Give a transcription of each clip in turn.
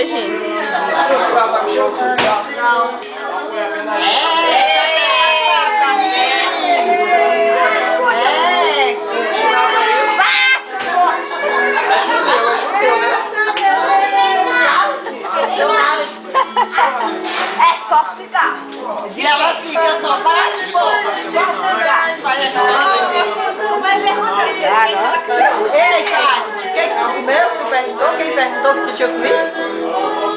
beijinho. Não. É só cigarro. E ela fica só bate, pô. Ei, Fátima, o que tu comeu? Tu perguntou? Quem perguntou que tu tinha comido?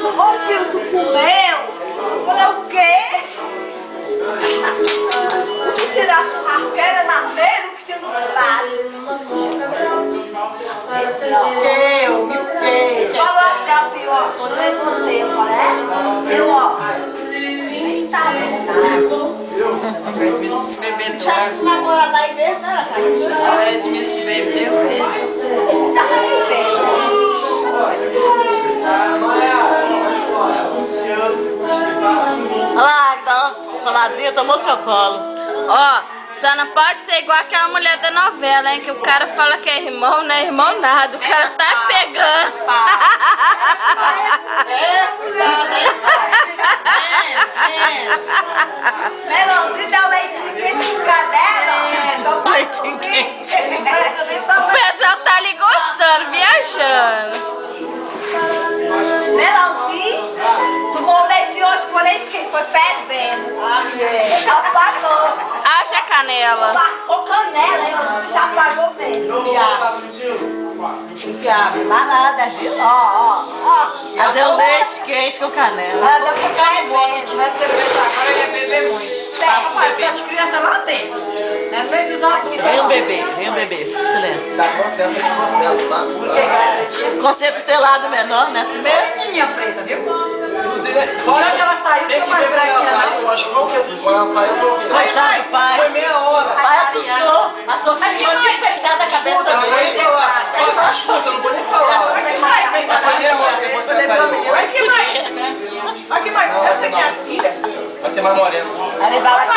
O que tu comeu? Eu falei, o quê? O que tirar a churrasqueira na mesa, o que tinha nos pratos? O quê? Falou assim, ó, pior, quando eu e você, eu falei, é? Eu, ó, nem tá vendo nada. Já se namorado aí mesmo, né, Raquel? É de se beber mesmo. Ele tá aí bem. Ah, então, sua madrinha tomou seu colo. Ó, só não pode ser igual aquela mulher da novela, hein? Que o cara fala que é irmão, não é irmão nada. O cara tá pegando. Melãozinho dá leitinho quente com canela. Leitinho quente. O pessoal tá ali gostando, viajando. Melãozinho, tomou leite hoje, foi leite quente, foi fervendo. Apagou. Haja canela. Passou canela, hein? Hoje o bicho apagou mesmo. Fiado, mas nada, viu? Ó. Ela deu leite quente com canela. Ela deu que fervendo. Agora ia beber muito. Passa o bebê. As crianças lá dentro. Não é meio dos adultos. Vem um bebê, silêncio. Dá processo, tem processo, tá? Conceito telado menor nesse mês. Menininha preta, viu? Inclusive, Olha que ela saiu, tem tá que mais ver quando ela branquinha, saiu, eu acho que foi o que assim, quando ela saiu, foi o quê? Coitado do pai. Foi meia hora. O pai assustou. A Sofia ficou de enfeitada a cabeça Eu não vou nem dele. falar. Fala, escuta, eu não vou nem falar. Foi meia hora depois que ela saiu. Olha que mais. Olha que mais. Essa aqui é a filha. Vai ser mais moreno. Ela vai lá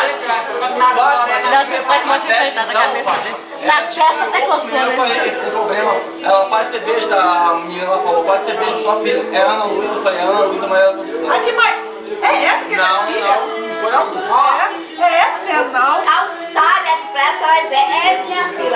Ela já sai com um monte de enfeitada a cabeça dele. Sabe, testa até coçou, Eu né? falei, o problema, ela pode ser beijo da menina, ela falou, pode ser beijo da sua filha, é Ana Luísa, eu falei, Ana Luísa, mas ela conseguiu. Olha que mais. É essa que é a filha? Não foi não. É essa mesmo, não. Calçada de pressa, vai dizer, é minha filha.